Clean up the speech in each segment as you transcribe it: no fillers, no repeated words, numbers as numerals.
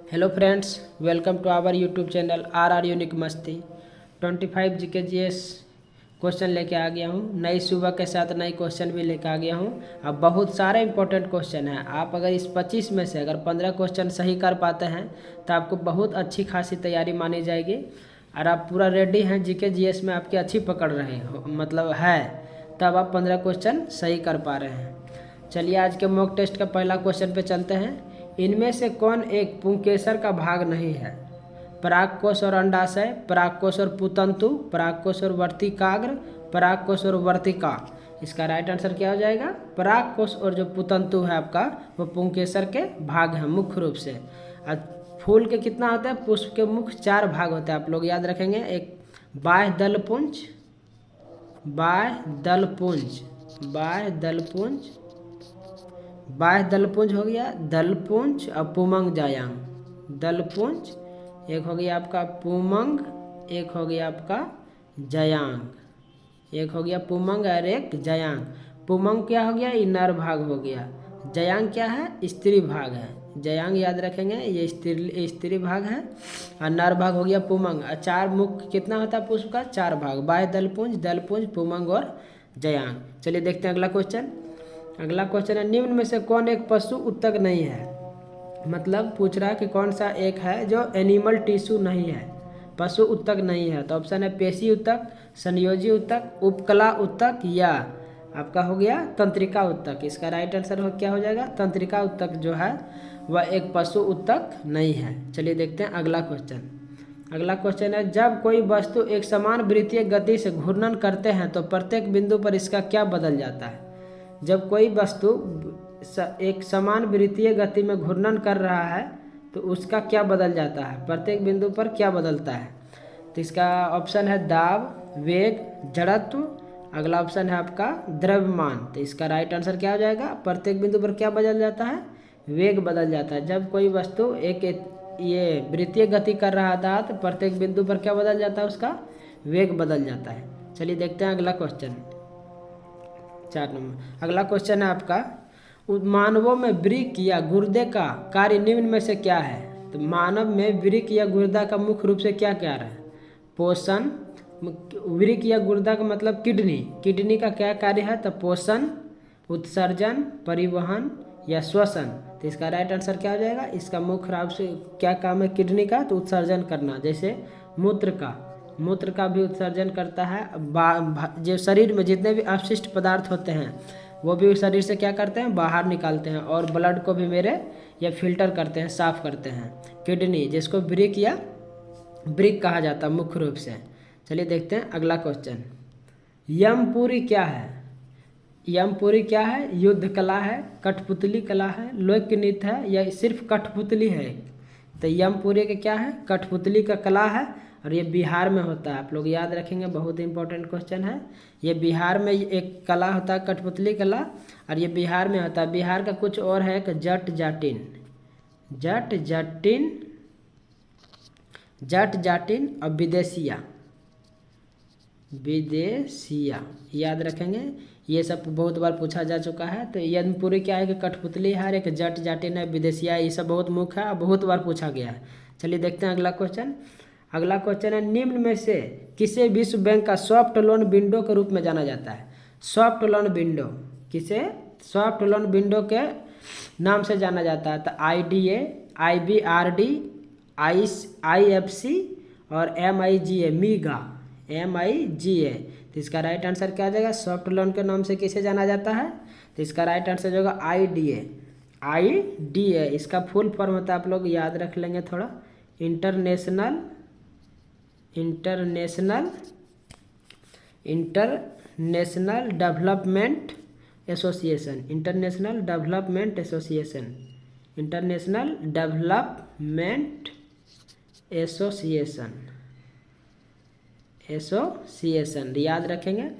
Hello friends, welcome to our YouTube channel R unique Masti. 25 GK GS question लेके आ गया हूँ। नई सुबह के साथ नई क्वेश्चन भी लेके आ गया हूँ। अब बहुत सारे इंपॉर्टेंट क्वेश्चन हैं। आप अगर इस 25 में से अगर 15 क्वेश्चन सही कर पाते हैं तो आपको बहुत अच्छी खासी तैयारी मानी जाएगी। और आप पूरा रेडी हैं, जीके जीएस में आपकी अच्छी पकड़ रहे हो मतलब है, तब आप 15 क्वेश्चन सही कर पा रहे हैं। चलिए आज के मॉक टेस्ट का पहला क्वेश्चन पे चलते हैं। इनमें से कौन एक पुंकेसर का भाग नहीं है? परागकोश और अंडाशय, परागकोश और पुतंतु, परागकोश और वर्तिकाग्र, परागकोश और वर्तिका। इसका राइट आंसर क्या हो जाएगा? परागकोश और जो पुतंतु है आपका वो पुंकेसर के भाग हैं मुख्य रूप से। और फूल के कितना होता है? पुष्प के मुख्य 4 भाग होते हैं, आप लोग याद रखेंगे। एक बाह्य दलपुंज, बाह्य दलपुंज, बाह्य दलपुंज, बाह्य दलपुंज हो गया, दलपुंज और पुमंग जायांग। दलपुंज एक हो गया आपका, पुमंग एक हो गया आपका, जयांग। एक हो गया पुमंग और एक जयांग। पुमंग क्या हो गया? ये नर भाग हो गया। जयांग क्या है? स्त्री भाग है। जयांग याद रखेंगे, ये स्त्री भाग है। और नर भाग हो गया पुमंग। और 4 मुख्य कितना होता है पुष्प का? 4 भाग, बाह्य दलपुंज, दलपुंज, पुमंग और जयांग। चलिए देखते हैं अगला क्वेश्चन। अगला क्वेश्चन है, निम्न में से कौन एक पशु उत्तक नहीं है? मतलब पूछ रहा है कि कौन सा एक है जो एनिमल टिश्यू नहीं है, पशु उत्तक नहीं है। तो ऑप्शन है पेशी उत्तक, संयोजी उत्तक, उपकला उत्तक या आपका हो गया तंत्रिका उत्तक। इसका राइट आंसर क्या हो जाएगा? तंत्रिका उत्तक जो है वह एक पशु उत्तक नहीं है। चलिए देखते हैं अगला क्वेश्चन। अगला क्वेश्चन है, जब कोई वस्तु एक समान वृत्तीय गति से घूर्णन करते हैं तो प्रत्येक बिंदु पर इसका क्या बदल जाता है? जब कोई वस्तु एक समान वृत्तीय गति में घूर्णन कर रहा है तो उसका क्या बदल जाता है? प्रत्येक बिंदु पर क्या बदलता है? तो इसका ऑप्शन है दाब, वेग, जड़त्व। अगला ऑप्शन है आपका द्रव्यमान। तो इसका राइट आंसर क्या हो जाएगा? प्रत्येक बिंदु पर क्या बदल जाता है? वेग बदल जाता है। जब कोई वस्तु एक ये वृत्तीय गति कर रहा था तो प्रत्येक बिंदु पर क्या बदल जाता है? उसका वेग बदल जाता है। चलिए देखते हैं अगला क्वेश्चन, 4 नंबर। अगला क्वेश्चन है आपका, मानवों में वृक्क या गुर्दे का कार्य निम्न में से क्या है? तो मानव में वृक्क या गुर्दा का मुख्य रूप से क्या कार्य है? पोषण। वृक्क या गुर्दा का मतलब किडनी, किडनी का क्या कार्य है? तो पोषण, उत्सर्जन, परिवहन या श्वसन। तो इसका राइट आंसर क्या हो जाएगा? इसका मुख्य रूप से क्या काम है किडनी का? तो उत्सर्जन करना। जैसे मूत्र का भी उत्सर्जन करता है। जो शरीर में जितने भी अपशिष्ट पदार्थ होते हैं वो भी शरीर से क्या करते हैं? बाहर निकालते हैं। और ब्लड को भी ये फिल्टर करते हैं, साफ करते हैं। किडनी जिसको ब्रिक कहा जाता है मुख्य रूप से। चलिए देखते हैं अगला क्वेश्चन। यमपुरी क्या है? यमपुरी क्या है? युद्ध कला है, कठपुतली कला है, लोक नृत्य है या सिर्फ कठपुतली है? तो यमपुरी का क्या है? कठपुतली का कला है और ये बिहार में होता है। आप लोग याद रखेंगे, बहुत इंपॉर्टेंट क्वेश्चन है। ये बिहार में एक कला होता है कठपुतली कला, और ये बिहार में होता है। बिहार का कुछ और है कि जट जाटिन, जट जाटिन, जट जाटिन और विदेशिया, विदेशिया याद रखेंगे। ये सब बहुत बार पूछा जा चुका है। तो यमपुरी क्या है कि कठपुतली है, एक जट जाटिन है, विदेशिया, ये सब बहुत मुख्य है, बहुत बार पूछा गया है। चलिए देखते हैं अगला क्वेश्चन। अगला क्वेश्चन है, निम्न में से किसे विश्व बैंक का सॉफ्ट लोन विंडो के रूप में जाना जाता है? सॉफ्ट लोन विंडो किसे सॉफ्ट लोन विंडो के नाम से जाना जाता है? तो IDA, IBRD, IFC और MIGA, मीगा, MIGA। तो इसका राइट आंसर क्या आ जाएगा? सॉफ्ट लोन के नाम से किसे जाना जाता है? तो इसका राइट आंसर जो होगा IDA, IDA। इसका फुल फॉर्म होता है, आप लोग याद रख लेंगे थोड़ा, international development association, international development association, international development association याद रखेंगे।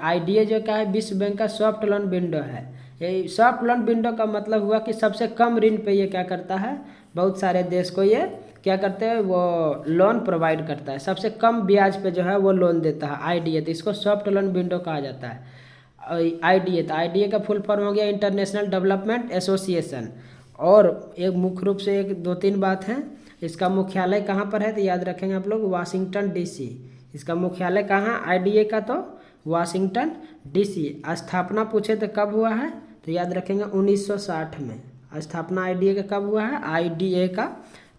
IDA जो क्या है? विश्व बैंक का सॉफ्ट लोन विंडो है। ये सॉफ्ट लोन विंडो का मतलब हुआ कि सबसे कम ऋण पे ये क्या करता है? बहुत सारे देश को ये क्या करते हैं? वो लोन प्रोवाइड करता है, सबसे कम ब्याज पे जो है वो लोन देता है IDA। तो इसको सॉफ्ट लोन विंडो कहा जाता है। IDA, तो IDA का फुल फॉर्म हो गया इंटरनेशनल डेवलपमेंट एसोसिएशन। और एक मुख्य रूप से एक 2-3 बात है, इसका मुख्यालय कहाँ पर है तो याद रखेंगे आप लोग वाशिंगटन डीसी। इसका मुख्यालय कहाँ आईडीए का तो वाशिंगटन डीसी। स्थापना पूछे तो कब हुआ है तो याद रखेंगे 1960 में। स्थापना आईडीए का कब हुआ है, आईडीए का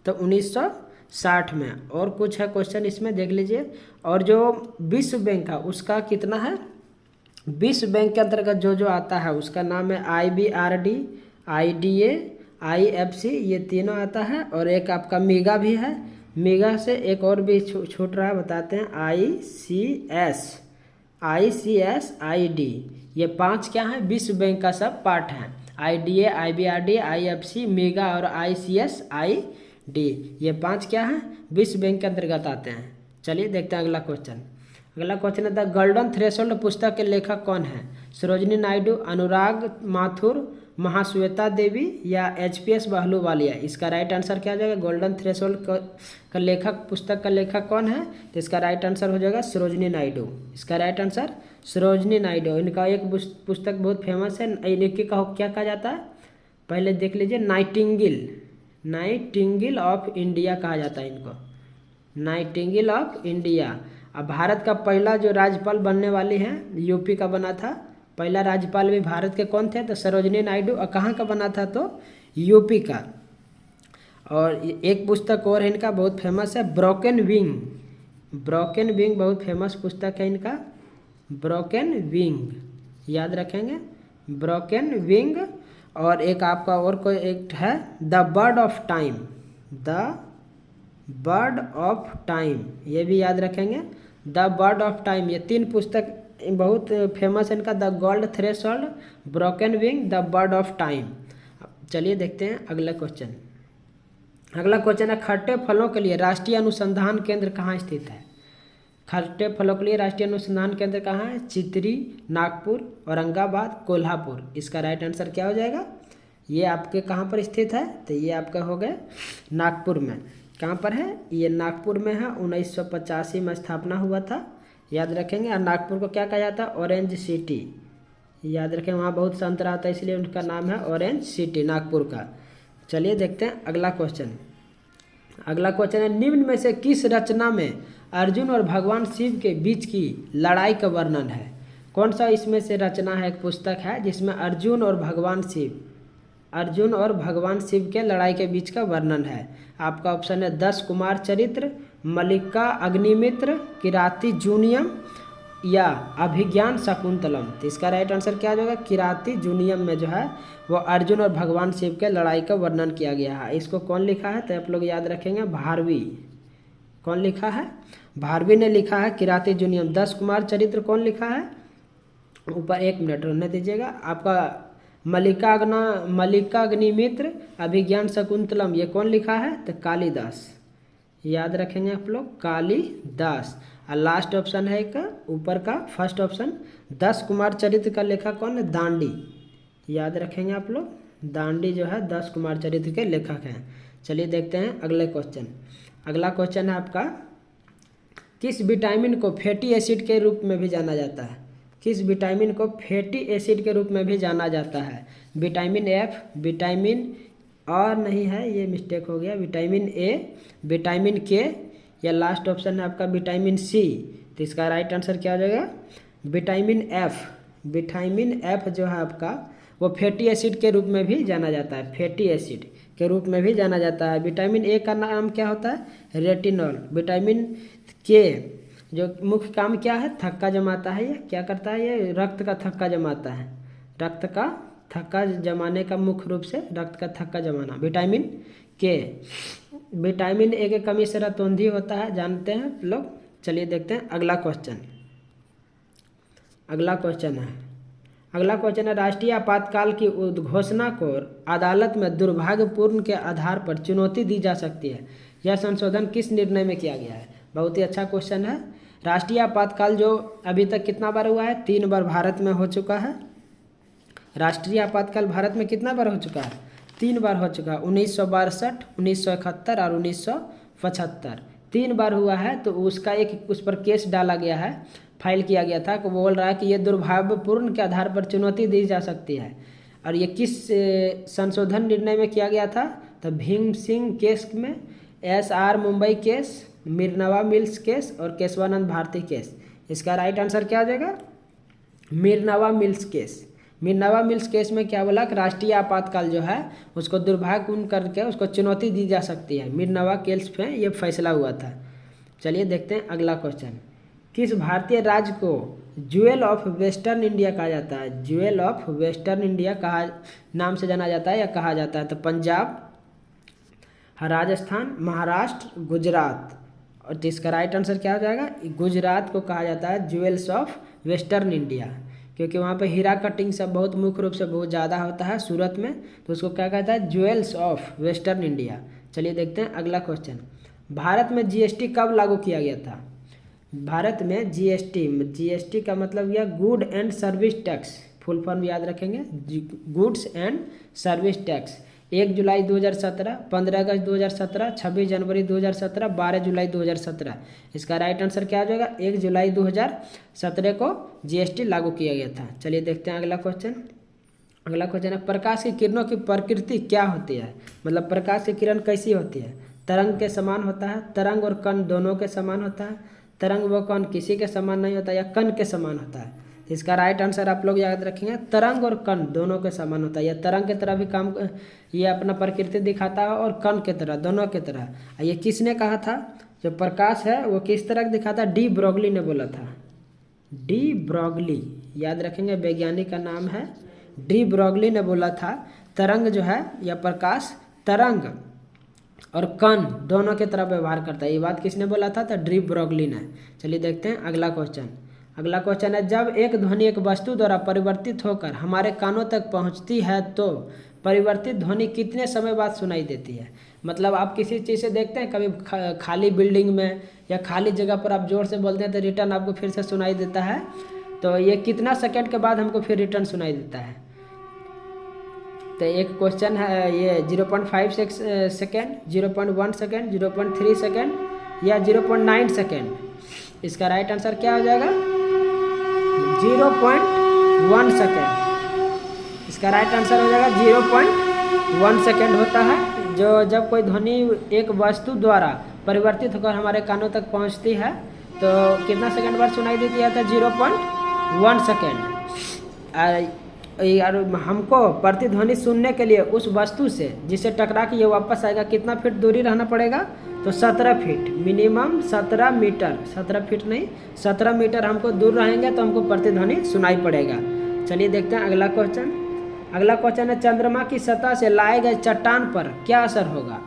तो 1960 में। और कुछ है क्वेश्चन इसमें देख लीजिए। और जो विश्व बैंक है उसका कितना है, विश्व बैंक के अंतर्गत जो जो आता है उसका नाम है IBRD, IDA, IFC, ये तीनों आता है। और एक आपका मीगा भी है, मीगा से एक और भी छूट रहा है बताते हैं, ICS, ID, ये 5 क्या है विश्व बैंक का सब पार्ट है। IDA, IBRD, IFC, मीगा और ICS, ID, ये 5 क्या है विश्व बैंक के अंतर्गत आते हैं। चलिए देखते हैं अगला क्वेश्चन। अगला क्वेश्चन है द गोल्डन थ्रेशोल्ड पुस्तक के लेखक कौन है, सरोजिनी नायडू, अनुराग माथुर, महाश्वेता देवी या HPS बाहलूवालिया। इसका राइट आंसर क्या हो जाएगा, गोल्डन थ्रेशोल्ड का लेखक, पुस्तक का लेखक कौन है तो इसका राइट आंसर हो जाएगा सरोजिनी नायडू। इसका राइट आंसर सरोजिनी नायडू। इनका एक पुस्तक बहुत फेमस है, इनकी का क्या कहा जाता है पहले देख लीजिए, नाइटिंगेल ऑफ इंडिया कहा जाता है इनको, नाइटिंगेल ऑफ इंडिया। अब भारत का पहला जो राज्यपाल बनने वाली है यूपी का बना था, पहला राज्यपाल भी भारत के कौन थे तो सरोजिनी नायडू। और कहाँ का बना था तो यूपी का। और एक पुस्तक और है इनका बहुत फेमस है, ब्रोकन विंग बहुत फेमस पुस्तक है इनका, ब्रोकन विंग, याद रखेंगे ब्रोकन विंग। और एक आपका और कोई एक है द बर्ड ऑफ टाइम, ये भी याद रखेंगे द बर्ड ऑफ टाइम। ये 3 पुस्तक बहुत फेमस है इनका, the gold threshold, broken wing, the bird of time. चलिए देखते हैं अगला क्वेश्चन। अगला क्वेश्चन है खट्टे फलों के लिए राष्ट्रीय अनुसंधान केंद्र कहाँ स्थित है। खट्टे फलों के लिए राष्ट्रीय अनुसंधान केंद्र कहाँ है, चित्री, नागपुर, औरंगाबाद, कोल्हापुर। इसका राइट आंसर क्या हो जाएगा, ये आपके कहाँ पर स्थित है तो ये आपका हो गया नागपुर में। कहाँ पर है ये नागपुर में है, 1985 में स्थापना हुआ था, याद रखेंगे। और नागपुर को क्या कहा जाता है, ऑरेंज सिटी, याद रखें वहाँ बहुत संतरा आता है इसलिए उनका नाम है ऑरेंज सिटी नागपुर का। चलिए देखते हैं अगला क्वेश्चन। अगला क्वेश्चन है निम्न में से किस रचना में अर्जुन और भगवान शिव के बीच की लड़ाई का वर्णन है। कौन सा इसमें से रचना है, एक पुस्तक है जिसमें अर्जुन और भगवान शिव के लड़ाई के बीच का वर्णन है। आपका ऑप्शन है 10 कुमार चरित्र, मल्लिका अग्निमित्र, किराती जूनियम या अभिज्ञान शकुंतलम। तो इसका राइट आंसर क्या होगा, किराती जूनियम में जो है वो अर्जुन और भगवान शिव के लड़ाई का वर्णन किया गया है। इसको कौन लिखा है तो आप लोग याद रखेंगे भारवी। कौन लिखा है, भारवी ने लिखा है किराती जूनियम। 10 कुमार चरित्र कौन लिखा है, ऊपर 1 मिनट रहने दीजिएगा। आपका मल्लिका अग्निमित्र, अभिज्ञान शकुंतलम, ये कौन लिखा है तो कालिदास, याद रखेंगे आप लोग कालिदास। और लास्ट ऑप्शन है एक ऊपर का फर्स्ट ऑप्शन 10 कुमार चरित्र का लेखक कौन है, दांडी, याद रखेंगे आप लोग, दांडी जो है 10 कुमार चरित्र के लेखक हैं। चलिए देखते हैं अगले क्वेश्चन। अगला क्वेश्चन है आपका किस विटामिन को फैटी एसिड के रूप में भी जाना जाता है। किस विटामिन को फैटी एसिड के रूप में भी जाना जाता है, विटामिन F, विटामिन और नहीं है ये मिस्टेक हो गया, विटामिन A, विटामिन K या लास्ट ऑप्शन है आपका विटामिन C। तो इसका राइट आंसर क्या हो जाएगा, विटामिन F। विटामिन F जो है आपका वो फैटी एसिड के रूप में भी जाना जाता है, फैटी एसिड के रूप में भी जाना जाता है। विटामिन A का नाम क्या होता है, रेटिनॉल। विटामिन K जो मुख्य काम क्या है, थक्का जमाता है, ये क्या करता है, ये रक्त का थक्का जमाता है, रक्त का थक्का जमाने का मुख्य रूप से रक्त का थक्का जमाना विटामिन K। विटामिन A की कमी से रतौंधी होता है, जानते हैं लोग। चलिए देखते हैं अगला क्वेश्चन। अगला क्वेश्चन है राष्ट्रीय आपातकाल की घोषणा को अदालत में दुर्भाग्यपूर्ण के आधार पर चुनौती दी जा सकती है, यह संशोधन किस निर्णय में किया गया है। बहुत ही अच्छा क्वेश्चन है। राष्ट्रीय आपातकाल जो अभी तक कितना बार हुआ है, 3 बार भारत में हो चुका है। राष्ट्रीय आपातकाल भारत में कितना बार हो चुका है, 3 बार हो चुका है, 1962, 1971 और 1975, 3 बार हुआ है। तो उसका उस पर केस डाला गया है, फाइल किया गया था, वो बोल रहा है कि ये दुर्भाग्यपूर्ण के आधार पर चुनौती दी जा सकती है। और ये किस संशोधन निर्णय में किया गया था? तो भीम सिंह केस में, SR Mumbai case, Minerva mills case और केशवानंद भारती केस। इसका राइट आंसर क्या हो जाएगा? Minerva mills case. Minerva mills case में क्या बोला कि राष्ट्रीय आपातकाल जो है उसको दुर्भाग्यपूर्ण करके उसको चुनौती दी जा सकती है। मिर्नवा केस पे ये फैसला हुआ था। चलिए देखते हैं अगला क्वेश्चन। किस भारतीय राज्य को ज्वेल ऑफ वेस्टर्न इंडिया कहा जाता है? ज्वेल ऑफ वेस्टर्न इंडिया कहा नाम से जाना जाता है या कहा जाता है? तो पंजाब, राजस्थान, महाराष्ट्र, गुजरात। और इसका राइट आंसर क्या हो जाएगा? गुजरात को कहा जाता है ज्वेल्स ऑफ वेस्टर्न इंडिया, क्योंकि वहाँ पे हीरा कटिंग सब बहुत मुख्य रूप से बहुत ज़्यादा होता है सूरत में, तो उसको क्या कहता है? Jewels of western India. चलिए देखते हैं अगला क्वेश्चन। भारत में GST कब लागू किया गया था? भारत में GST का मतलब यह good and service tax, full form याद रखेंगे, गुड्स एंड सर्विस टैक्स। 1 जुलाई 2017, 15 अगस्त 2017, 26 जनवरी 2017, 12 जुलाई 2017। इसका राइट आंसर क्या हो जाएगा? 1 जुलाई 2017 को GST लागू किया गया था। चलिए देखते हैं अगला क्वेश्चन। अगला क्वेश्चन है, प्रकाश की किरणों की प्रकृति क्या होती है? मतलब प्रकाश की किरण कैसी होती है? तरंग के समान होता है, तरंग और कण दोनों के समान होता है, तरंग व कण किसी के समान नहीं होता, या कण के समान होता है? इसका राइट आंसर आप लोग याद रखेंगे, तरंग और कण दोनों के समान होता है। यह तरंग की तरह भी काम, ये अपना प्रकृति दिखाता है, और कण की तरह, दोनों की तरह। ये किसने कहा था? जो प्रकाश है वो किस तरह दिखाता है? डी ब्रोगली ने बोला था। डी ब्रोगली, याद रखेंगे, वैज्ञानिक का नाम है डी ब्रोगली ने बोला था तरंग जो है या प्रकाश तरंग और कण दोनों की तरह व्यवहार करता है। ये बात किसने बोला था? तो डी ब्रोगली ने। चलिए देखते हैं अगला क्वेश्चन। अगला क्वेश्चन है, जब एक ध्वनि एक वस्तु द्वारा परिवर्तित होकर हमारे कानों तक पहुंचती है तो परिवर्तित ध्वनि कितने समय बाद सुनाई देती है? मतलब आप किसी चीज़ से देखते हैं कभी खाली बिल्डिंग में या खाली जगह पर आप जोर से बोलते हैं तो रिटर्न आपको फिर से सुनाई देता है, तो ये कितना सेकंड के बाद हमको फिर रिटर्न सुनाई देता है? तो एक क्वेश्चन है ये 0.5 सेकेंड, 0.1 सेकेंड, 0.3 सेकेंड या 0.9 सेकेंड। इसका राइट आंसर क्या हो जाएगा? 0.1 सेकेंड। इसका राइट आंसर हो जाएगा 0.1 सेकेंड होता है, जो जब कोई ध्वनि एक वस्तु द्वारा परिवर्तित होकर हमारे कानों तक पहुंचती है तो कितना सेकंड बाद सुनाई देती है? तो 0.1 सेकेंड। और हमको प्रतिध्वनि सुनने के लिए उस वस्तु से जिसे टकरा के ये वापस आएगा कितना फीट दूरी रहना पड़ेगा? तो 17 फीट, मिनिमम 17 मीटर, 17 फीट नहीं 17 मीटर हमको दूर रहेंगे तो हमको प्रतिध्वनि सुनाई पड़ेगा। चलिए देखते हैं अगला क्वेश्चन। अगला क्वेश्चन है, चंद्रमा की सतह से लाए गए चट्टान पर क्या असर होगा?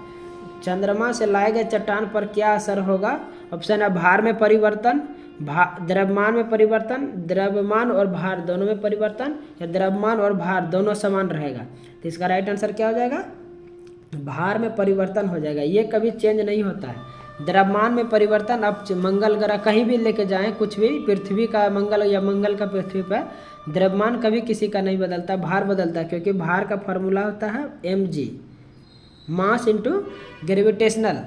चंद्रमा से लाए गए चट्टान पर क्या असर होगा? ऑप्शन है भार में परिवर्तन, द्रव्यमान में परिवर्तन, द्रव्यमान और भार दोनों में परिवर्तन, या द्रव्यमान और भार दोनों समान रहेगा। तो इसका राइट आंसर क्या हो जाएगा? भार में परिवर्तन हो जाएगा, ये कभी चेंज नहीं होता है। द्रव्यमान में परिवर्तन, अब मंगल ग्रह कहीं भी लेके जाएं, कुछ भी, पृथ्वी का मंगल या मंगल का पृथ्वी पर, द्रव्यमान कभी किसी का नहीं बदलता, भार बदलता है, क्योंकि भार का फॉर्मूला होता है mg, मास इंटू ग्रेविटेशनल,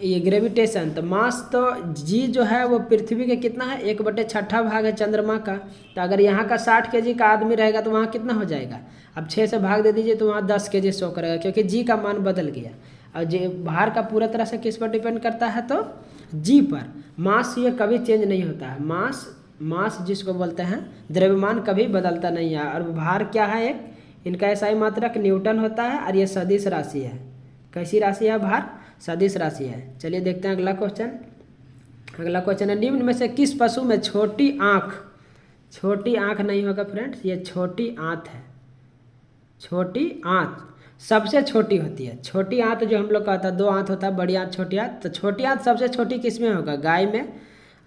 ये ग्रेविटेशन। तो मास तो जी जो है वो पृथ्वी के कितना है? 1/6 भाग है चंद्रमा का। तो अगर यहाँ का 60 kg का आदमी रहेगा तो वहाँ कितना हो जाएगा? अब 6 से भाग दे दीजिए तो वहाँ 10 kg शो करेगा, क्योंकि जी का मान बदल गया। और जी भार का पूरा तरह से किस पर डिपेंड करता है? तो जी पर। मास ये कभी चेंज नहीं होता है, मास जिसको बोलते हैं, द्रव्यमान कभी बदलता नहीं है। और भार क्या है? एक इनका एसआई मात्रक न्यूटन होता है, और ये सदिश राशि है। कैसी राशि है? भार सदिश राशि है। चलिए देखते हैं अगला क्वेश्चन। अगला क्वेश्चन है, निम्न में से किस पशु में छोटी आँख नहीं होगा फ्रेंड्स, ये छोटी आंत है। छोटी आंत सबसे छोटी होती है। छोटी आंत जो हम लोग का होता है, 2 आंत होता है, बड़ी आंत, छोटी आंत। तो छोटी आंत सबसे छोटी किस में होगा? गाय में।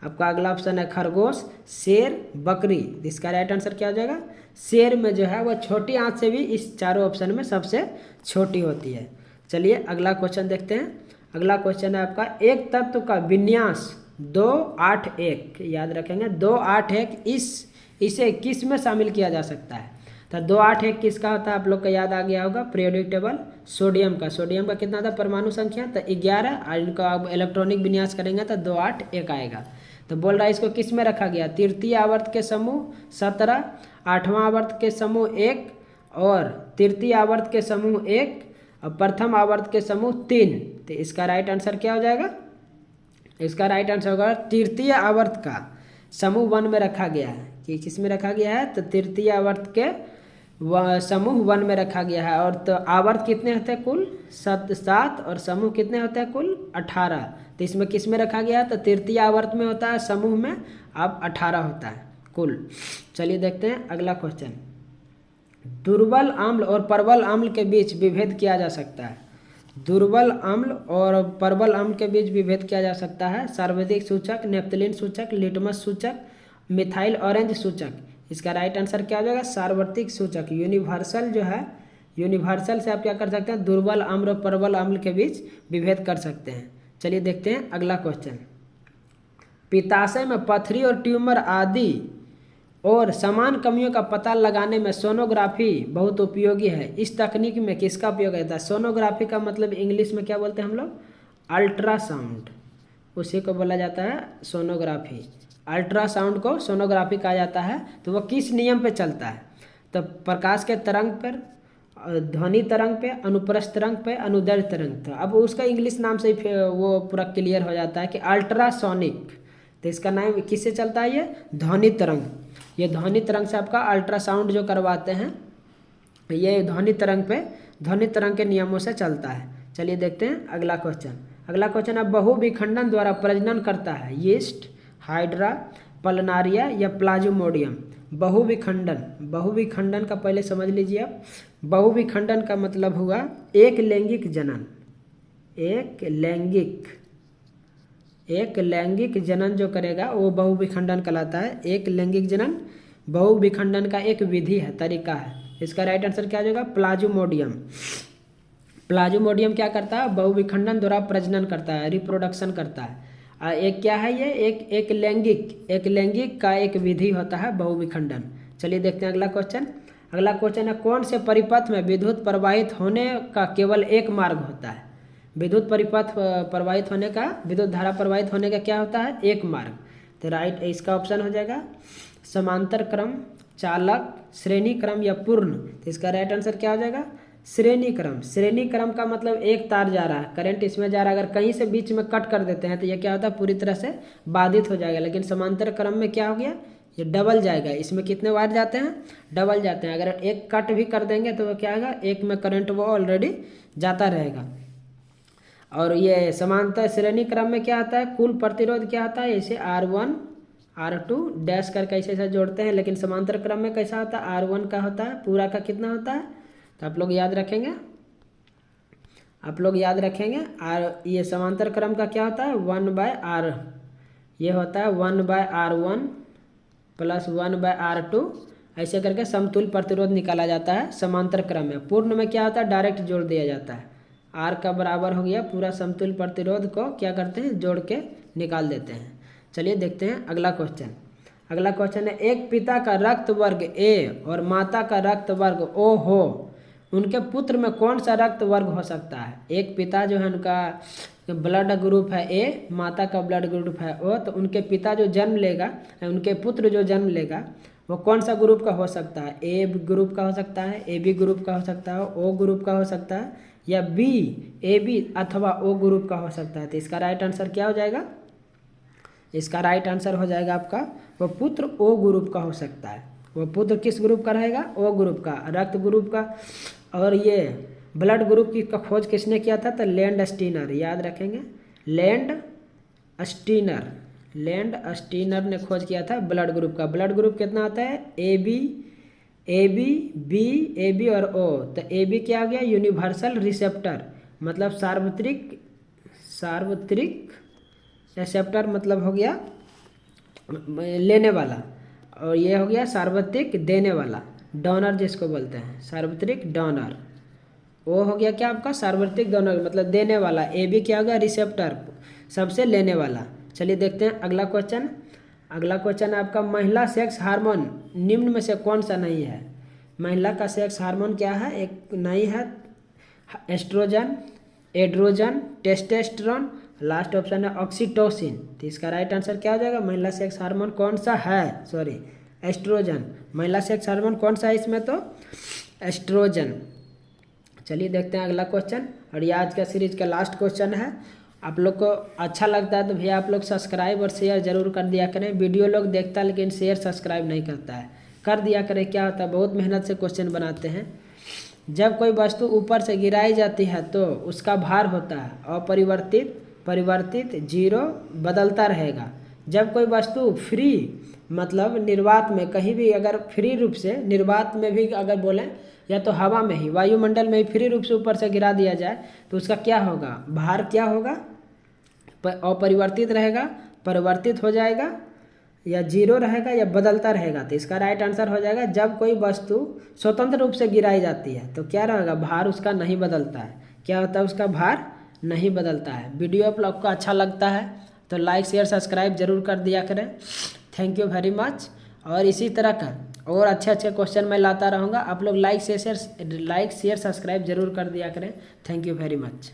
आपका अगला ऑप्शन है खरगोश, शेर, बकरी। इसका राइट आंसर क्या हो जाएगा? शेर में जो है वो छोटी आंत से भी इस चारों ऑप्शन में सबसे छोटी होती है। चलिए अगला क्वेश्चन देखते हैं। अगला क्वेश्चन है आपका, एक तत्व का विन्यास 281, याद रखेंगे 281, इसे किस में शामिल किया जा सकता है? तो 281 किसका होता है? आप लोग का याद आ गया होगा, पीरियोडिक टेबल, सोडियम का। सोडियम का कितना था परमाणु संख्या? तो 11, और इनका आप इलेक्ट्रॉनिक विन्यास करेंगे तो 281 आएगा। तो बोल रहा है इसको किस में रखा गया? तृतीय आवर्त के समूह 17, 8वां आवर्त के समूह 1 और तृतीय आवर्त के समूह 1 और प्रथम आवर्त के समूह 3। तो इसका राइट आंसर क्या हो जाएगा? इसका राइट आंसर होगा तृतीय आवर्त का समूह 1 में रखा गया है। कि किस में रखा गया है? तो तृतीय आवर्त के समूह 1 में रखा गया है। और तो आवर्त कितने होते हैं? कुल 7 और समूह कितने होते हैं? कुल 18। तो इसमें किस में रखा गया है? तो तृतीय आवर्त में होता है, समूह में अब 18 होता है कुल। चलिए देखते हैं अगला क्वेश्चन। दुर्बल अम्ल और प्रबल अम्ल के बीच विभेद किया जा सकता है। दुर्बल अम्ल और प्रबल अम्ल के बीच विभेद किया जा सकता है। सार्वत्रिक सूचक, नेप्थलीन सूचक, लिटमस सूचक, मिथाइल ऑरेंज सूचक। इसका राइट आंसर क्या हो जाएगा? सार्वत्रिक सूचक, यूनिवर्सल जो है, यूनिवर्सल से आप क्या कर सकते हैं? दुर्बल अम्ल और प्रबल अम्ल के बीच विभेद कर सकते हैं। चलिए देखते हैं अगला क्वेश्चन। पित्ताशय में पथरी और ट्यूमर आदि और समान कमियों का पता लगाने में सोनोग्राफी बहुत उपयोगी है। इस तकनीक में किसका उपयोग होता है? सोनोग्राफी का मतलब इंग्लिश में क्या बोलते हैं हम लोग? अल्ट्रासाउंड, उसी को बोला जाता है सोनोग्राफी। अल्ट्रासाउंड को सोनोग्राफी कहा जाता है। तो वह किस नियम पे चलता है? तो प्रकाश के तरंग पर, ध्वनि तरंग पे, अनुप्रस्थ तरंग पे, अनुदैर्ध्य तरंग पे। अब उसका इंग्लिश नाम से ही वो पूरा क्लियर हो जाता है कि अल्ट्रासोनिक। तो इसका नाम किससे चलता है? ये ध्वनि तरंग। ये ध्वनि तरंग से आपका अल्ट्रासाउंड जो करवाते हैं, ये ध्वनि तरंग के नियमों से चलता है। चलिए देखते हैं अगला क्वेश्चन। अगला क्वेश्चन अब बहुविखंडन द्वारा प्रजनन करता है यीस्ट, हाइड्रा, पलनारिया या प्लाज्मोडियम। बहुविखंडन का पहले समझ लीजिए आप। बहुविखंडन का मतलब हुआ एक लैंगिक जनन। एक लैंगिक जनन जो करेगा वो बहुविखंडन कहलाता है। एक लैंगिक जनन बहुविखंडन का एक विधि है, तरीका है। इसका राइट आंसर क्या हो जाएगा? प्लाज्मोडियम। प्लाज्मोडियम क्या करता है? बहुविखंडन द्वारा प्रजनन करता है, रिप्रोडक्शन करता है। एक क्या है ये? एक लैंगिक का एक विधि होता है बहुविखंडन। चलिए देखते हैं अगला क्वेश्चन। अगला क्वेश्चन है कौन से परिपथ में विद्युत प्रवाहित होने का केवल एक मार्ग होता है? विद्युत परिपथ प्रवाहित होने का, विद्युत धारा प्रवाहित होने का क्या होता है? एक मार्ग। तो राइट इसका ऑप्शन हो जाएगा समांतर क्रम, चालक, श्रेणी क्रम या पूर्ण। तो इसका राइट आंसर क्या हो जाएगा? श्रेणी क्रम। श्रेणी क्रम का मतलब एक तार जा रहा है, करंट इसमें जा रहा है, अगर कहीं से बीच में कट कर देते हैं तो ये क्या होता है? पूरी तरह से बाधित हो जाएगा। लेकिन समांतर क्रम में क्या हो गया? ये डबल जाएगा। इसमें कितने वायर जाते हैं? डबल जाते हैं। अगर एक कट भी कर देंगे तो वो क्या होगा? एक में करंट वो ऑलरेडी जाता रहेगा। और ये समांतर श्रेणी क्रम में क्या आता है? कुल प्रतिरोध क्या आता है? ऐसे R1 R2 डैश करके ऐसे जोड़ते हैं। लेकिन समांतर क्रम में कैसा होता है? R1 का होता है, पूरा का कितना होता है? तो आप लोग याद रखेंगे। ये समांतर क्रम का क्या होता है? 1/R। ये होता है 1/R1 प्लस 1/R2। ऐसे करके समतुल्य प्रतिरोध निकाला जाता है समांतर क्रम में। पूर्ण में क्या होता है? डायरेक्ट जोड़ दिया जाता है। R का बराबर हो गया, पूरा समतुल्य प्रतिरोध को क्या करते हैं? जोड़ के निकाल देते हैं। चलिए देखते हैं अगला क्वेश्चन। अगला क्वेश्चन है एक पिता का रक्त वर्ग A और माता का रक्त वर्ग O हो, उनके पुत्र में कौन सा रक्त वर्ग हो सकता है? एक पिता जो है उनका ब्लड ग्रुप है A, माता का ब्लड ग्रुप है O, तो उनके पिता जो जन्म लेगा, उनके पुत्र जो जन्म लेगा वो कौन सा ग्रुप का हो सकता है? A ग्रुप का हो सकता है, AB ग्रुप का हो सकता है, O ग्रुप का हो सकता है, या B, AB अथवा O ग्रुप का हो सकता है। तो इसका राइट आंसर क्या हो जाएगा? इसका राइट आंसर हो जाएगा आपका वो पुत्र O ग्रुप का हो सकता है। वो पुत्र किस ग्रुप का रहेगा? O ग्रुप का, रक्त ग्रुप का। और ये ब्लड ग्रुप की का खोज किसने किया था? तो लैंड स्टीनर, याद रखेंगे। लैंड स्टीनर ने खोज किया था ब्लड ग्रुप का। ब्लड ग्रुप कितना होता है? AB और O। तो AB क्या हो गया? यूनिवर्सल रिसेप्टर, मतलब सार्वत्रिक रिसेप्टर मतलब हो गया लेने वाला, और ये हो गया सार्वत्रिक देने वाला, डोनर जिसको बोलते हैं, सार्वत्रिक डोनर। वो हो गया क्या आपका? सार्वत्रिक डोनर मतलब देने वाला। AB क्या हो गया? रिसेप्टर, सबसे लेने वाला। चलिए देखते हैं अगला क्वेश्चन। अगला क्वेश्चन है आपका महिला सेक्स हार्मोन निम्न में से कौन सा नहीं है? महिला का सेक्स हार्मोन क्या है? एक नहीं है, एस्ट्रोजन, एड्रोजन, टेस्टोस्टेरोन, लास्ट ऑप्शन है ऑक्सीटोसिन। तो इसका राइट आंसर क्या हो जाएगा? महिला सेक्स हार्मोन कौन सा है? एस्ट्रोजन। महिला सेक्स हार्मोन कौन सा है इसमें? तो एस्ट्रोजन। चलिए देखते हैं अगला क्वेश्चन, और ये आज का सीरीज का लास्ट क्वेश्चन है। आप लोग को अच्छा लगता है तो भैया आप लोग सब्सक्राइब और शेयर जरूर कर दिया करें। वीडियो लोग देखता है लेकिन शेयर सब्सक्राइब नहीं करता है, कर दिया करें। क्या होता है, बहुत मेहनत से क्वेश्चन बनाते हैं। जब कोई वस्तु ऊपर से गिराई जाती है तो उसका भार होता है अपरिवर्तित, परिवर्तित, जीरो, बदलता रहेगा। जब कोई वस्तु फ्री मतलब निर्वात में कहीं भी अगर फ्री रूप से, निर्वात में भी अगर बोलें या तो हवा में ही, वायुमंडल में ही फ्री रूप से ऊपर से गिरा दिया जाए तो उसका क्या होगा, भार क्या होगा, अपरिवर्तित रहेगा, परिवर्तित हो जाएगा, या जीरो रहेगा, या बदलता रहेगा। तो इसका राइट आंसर हो जाएगा जब कोई वस्तु स्वतंत्र रूप से गिराई जाती है तो क्या रहेगा, भार उसका नहीं बदलता है। क्या होता है, उसका भार नहीं बदलता है। वीडियो आप लोग को अच्छा लगता है तो लाइक शेयर सब्सक्राइब जरूर कर दिया करें। Thank you very much. और इसी तरह का और अच्छे अच्छे क्वेश्चन मैं लाता रहूँगा। आप लोग लाइक शेयर सब्सक्राइब जरूर कर दिया करें। Thank you very much.